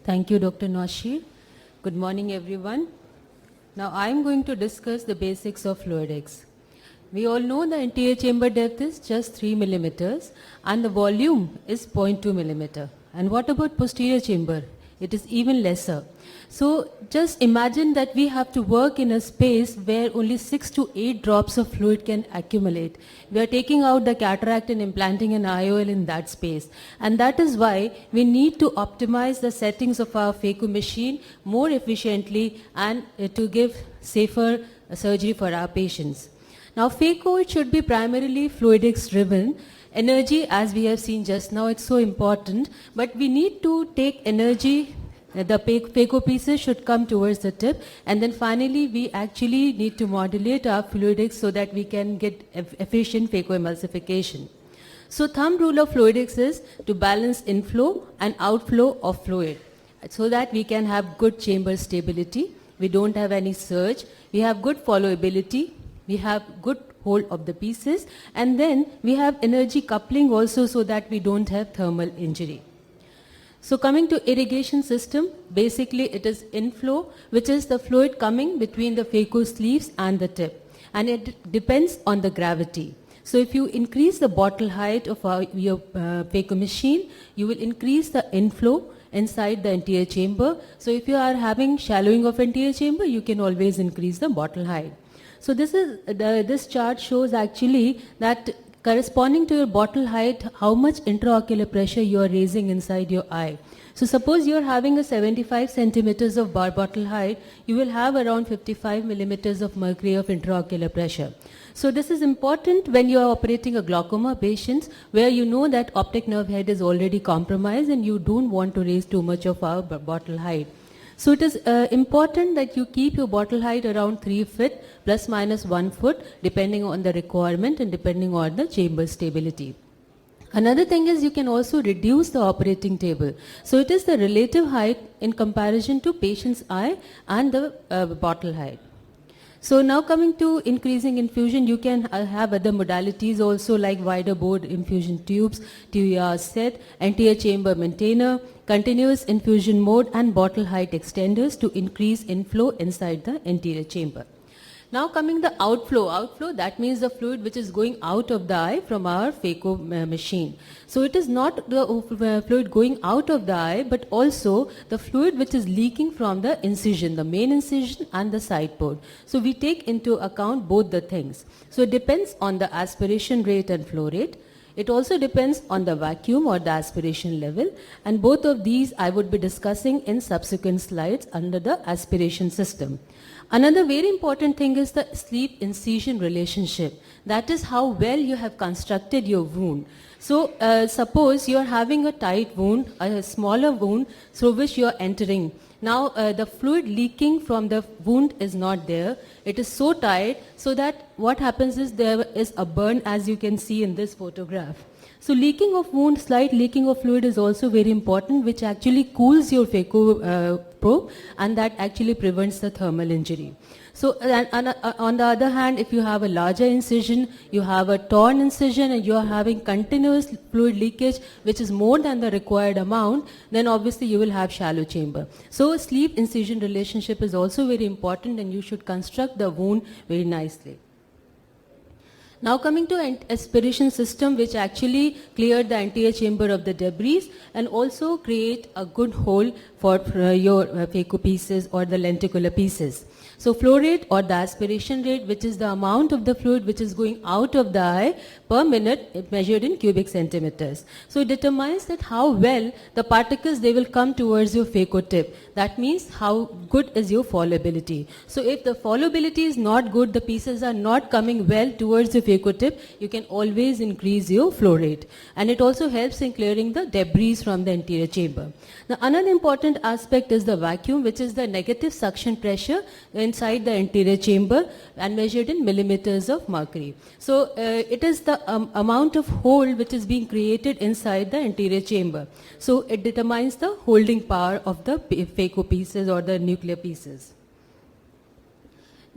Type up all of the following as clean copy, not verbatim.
Thank you, Dr. Noshir. Good morning, everyone. Now, I am going to discuss the basics of fluidics. We all know the anterior chamber depth is just 3 millimeters and the volume is 0.2 millimeter. And what about posterior chamber? It is even lesser. So just imagine that we have to work in a space where only 6 to 8 drops of fluid can accumulate. We are taking out the cataract and implanting an IOL in that space. And that is why we need to optimize the settings of our phaco machine more efficiently and to give safer surgery for our patients. Now, phaco, it should be primarily fluidics driven. Energy, as we have seen just now, it's so important, but we need to take energy. The phaco pieces should come towards the tip, and then finally we actually need to modulate our fluidics so that we can get efficient phacoemulsification. So thumb rule of fluidics is to balance inflow and outflow of fluid so that we can have good chamber stability. We don't have any surge. We have good followability. We have good hold of the pieces, and then we have energy coupling also so that we don't have thermal injury. So coming to irrigation system, basically it is inflow, which is the fluid coming between the phaco sleeves and the tip, and it depends on the gravity. So if you increase the bottle height of your phaco machine, you will increase the inflow inside the anterior chamber. So if you are having shallowing of anterior chamber, you can always increase the bottle height. So this chart shows actually that corresponding to your bottle height, how much intraocular pressure you are raising inside your eye. So suppose you are having a 75 centimeters of bottle height, you will have around 55 millimeters of mercury of intraocular pressure. So this is important when you are operating a glaucoma patient where you know that optic nerve head is already compromised and you don't want to raise too much of our bottle height. So it is important that you keep your bottle height around 3 feet plus minus 1 foot depending on the requirement and depending on the chamber stability. Another thing is you can also reduce the operating table. So it is the relative height in comparison to patient's eye and the bottle height. So now coming to increasing infusion, you can have other modalities also like wider bore infusion tubes, TUR set, anterior chamber maintainer, continuous infusion mode and bottle height extenders to increase inflow inside the anterior chamber. Now coming the outflow that means the fluid which is going out of the eye from our phaco machine. So it is not the fluid going out of the eye but also the fluid which is leaking from the incision, the main incision and the side port. So we take into account both the things. So it depends on the aspiration rate and flow rate. It also depends on the vacuum or the aspiration level, and both of these I would be discussing in subsequent slides under the aspiration system. Another very important thing is the sleeve incision relationship. That is how well you have constructed your wound. So suppose you are having a tight wound, a smaller wound through which you are entering. Now the fluid leaking from the wound is not there. It is so tight so that what happens is there is a burn as you can see in this photograph. So leaking of wound, slight leaking of fluid is also very important, which actually cools your phaco probe and that actually prevents the thermal injury. So on the other hand, if you have a larger incision, you have a torn incision and you are having continuous fluid leakage which is more than the required amount, then obviously you will have shallow chamber. So sleeve incision relationship is also very important and you should construct the wound very nicely. Now coming to an aspiration system which actually cleared the anterior chamber of the debris and also create a good hole for your phaco pieces or the lenticular pieces. So flow rate or the aspiration rate, which is the amount of the fluid which is going out of the eye per minute measured in cubic centimeters. So it determines that how well the particles they will come towards your phaco tip. That means how good is your followability. So if the followability is not good, the pieces are not coming well towards the phaco tip, you can always increase your flow rate. And it also helps in clearing the debris from the anterior chamber. Now another important aspect is the vacuum, which is the negative suction pressure inside the anterior chamber and measured in millimeters of mercury. So it is the amount of hold which is being created inside the anterior chamber. So it determines the holding power of the phaco pieces or the nuclear pieces.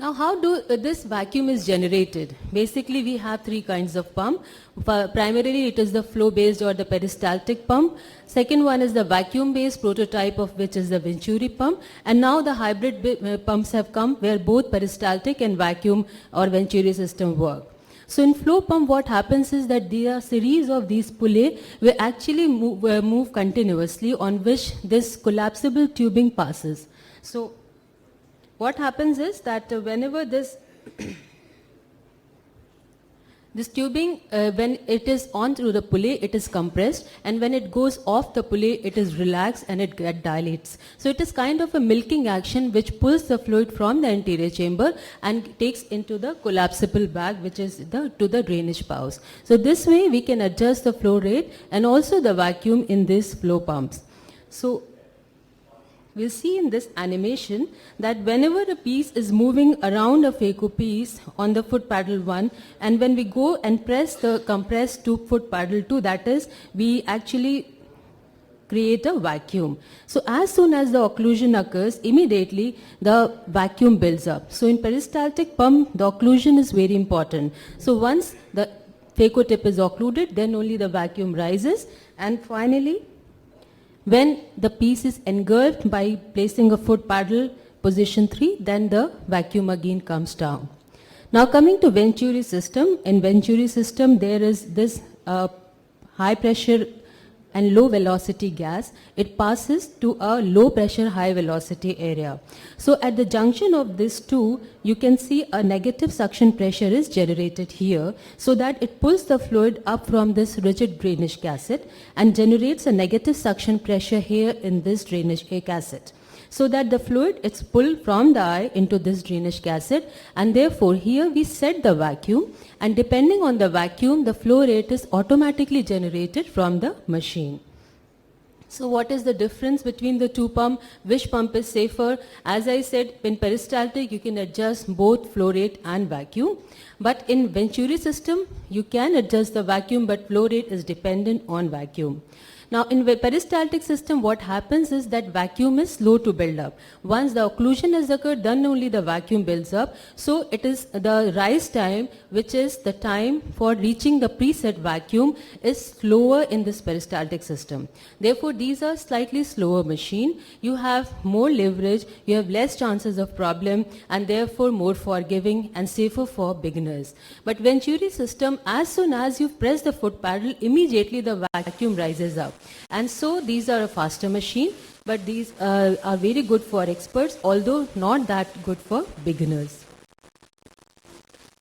Now, how do this vacuum is generated? Basically, we have three kinds of pump. Primarily, it is the flow-based or the peristaltic pump. Second one is the vacuum-based, prototype of which is the Venturi pump. And now the hybrid pumps have come where both peristaltic and vacuum or Venturi system work. So in flow pump, what happens is that there are series of these pulley will actually move continuously on which this collapsible tubing passes. So what happens is that whenever this this tubing, when it is on through the pulley, it is compressed, and when it goes off the pulley, it is relaxed and it dilates. So it is kind of a milking action which pulls the fluid from the anterior chamber and takes into the collapsible bag, which is to the drainage pouch. So this way we can adjust the flow rate and also the vacuum in these flow pumps. So we'll see in this animation that whenever a piece is moving around a phaco piece on the foot paddle 1, and when we go and press the compressed to foot paddle 2, that is, we actually create a vacuum. So as soon as the occlusion occurs, immediately the vacuum builds up. So in peristaltic pump, the occlusion is very important. So once the phaco tip is occluded, then only the vacuum rises, and finally when the piece is engulfed by placing a foot paddle position 3, then the vacuum again comes down. Now coming to Venturi system, in Venturi system there is this high pressure and low velocity gas. It passes to a low pressure high velocity area. So at the junction of these two, you can see a negative suction pressure is generated here, so that it pulls the fluid up from this rigid drainage cassette and generates a negative suction pressure here in this drainage cassette, so that the fluid is pulled from the eye into this drainage cassette, and therefore here we set the vacuum, and depending on the vacuum, the flow rate is automatically generated from the machine. So what is the difference between the two pumps? Which pump is safer? As I said, in peristaltic, you can adjust both flow rate and vacuum. But in Venturi system, you can adjust the vacuum, but flow rate is dependent on vacuum. Now in the peristaltic system, what happens is that vacuum is slow to build up. Once the occlusion has occurred, then only the vacuum builds up. So it is the rise time, which is the time for reaching the preset vacuum, is slower in this peristaltic system. Therefore, these are slightly slower machine. You have more leverage, you have less chances of problem, and therefore more forgiving and safer for beginners. But Venturi system, as soon as you press the foot paddle, immediately the vacuum rises up. And so these are a faster machine, but these are very good for experts, although not that good for beginners.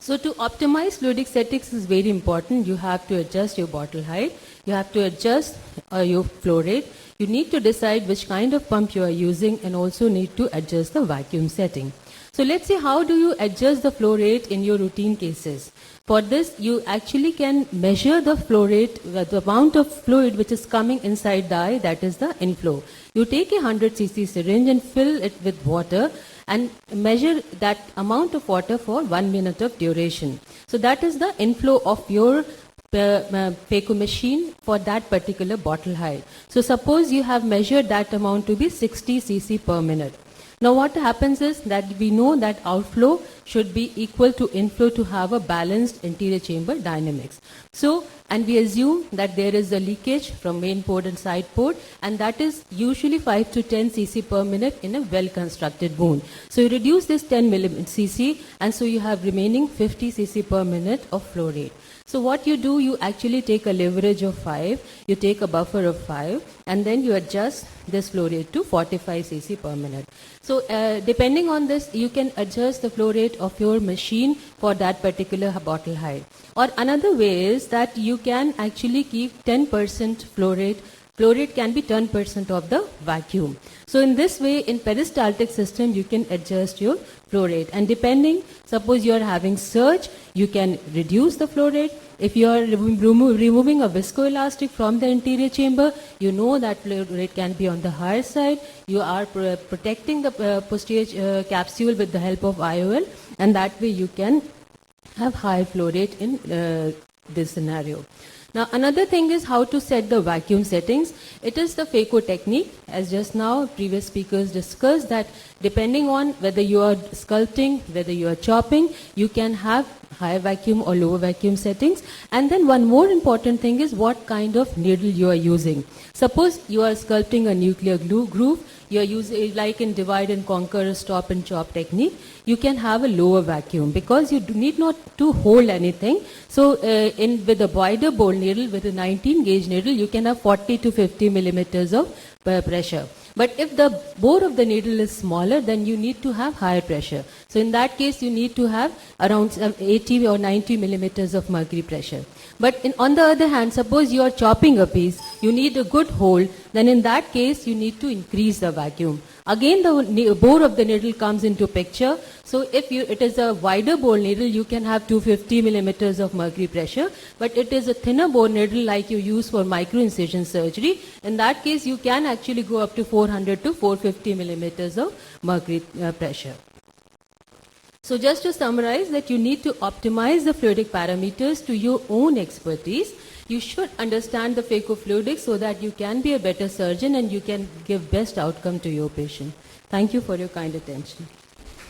So to optimize fluidic settings is very important. You have to adjust your bottle height, you have to adjust your flow rate, you need to decide which kind of pump you are using, and also need to adjust the vacuum setting. So let's see, how do you adjust the flow rate in your routine cases? For this, you actually can measure the flow rate, the amount of fluid which is coming inside the eye, that is the inflow. You take a 100 cc syringe and fill it with water and measure that amount of water for 1 minute of duration. So that is the inflow of your phaco machine for that particular bottle height. So suppose you have measured that amount to be 60 cc per minute. Now what happens is that we know that outflow should be equal to inflow to have a balanced anterior chamber dynamics. So, and we assume that there is a leakage from main port and side port, and that is usually 5 to 10 cc per minute in a well constructed wound. So you reduce this 10 cc, and so you have remaining 50 cc per minute of flow rate. So what you do, you actually take a leverage of 5, you take a buffer of 5, and then you adjust this flow rate to 45 cc per minute. So depending on this, you can adjust the flow rate of your machine for that particular bottle height. Or another way is that you can actually keep 10% flow rate. Flow rate can be 10% of the vacuum. So in this way, in peristaltic system, you can adjust your flow rate. And depending, suppose you are having surge, you can reduce the flow rate. If you are removing a viscoelastic from the anterior chamber, you know that flow rate can be on the higher side. You are protecting the posterior capsule with the help of IOL, and that way you can have high flow rate in this scenario. Now another thing is how to set the vacuum settings. It is the phaco technique, as just now previous speakers discussed, that depending on whether you are sculpting, whether you are chopping, you can have higher vacuum or lower vacuum settings. And then one more important thing is what kind of needle you are using. Suppose you are sculpting a nuclear groove, you are using, like in divide and conquer, a stop and chop technique, you can have a lower vacuum because you need not to hold anything. So with a wider bore needle, with a 19 gauge needle, you can have 40 to 50 millimeters of pressure. But if the bore of the needle is smaller, then you need to have higher pressure. So in that case, you need to have around 80 or 90 millimeters of mercury pressure. But on the other hand, suppose you are chopping a piece, you need a good hold, then in that case, you need to increase the vacuum. Again, the bore of the needle comes into picture. So if it is a wider bore needle, you can have 250 millimeters of mercury pressure. But it is a thinner bore needle like you use for microincision surgery. In that case, you can actually go up to 400 to 450 millimeters of mercury pressure. So just to summarize, that you need to optimize the fluidic parameters to your own expertise. You should understand the pharmacofluidics so that you can be a better surgeon and you can give best outcome to your patient. Thank you for your kind attention.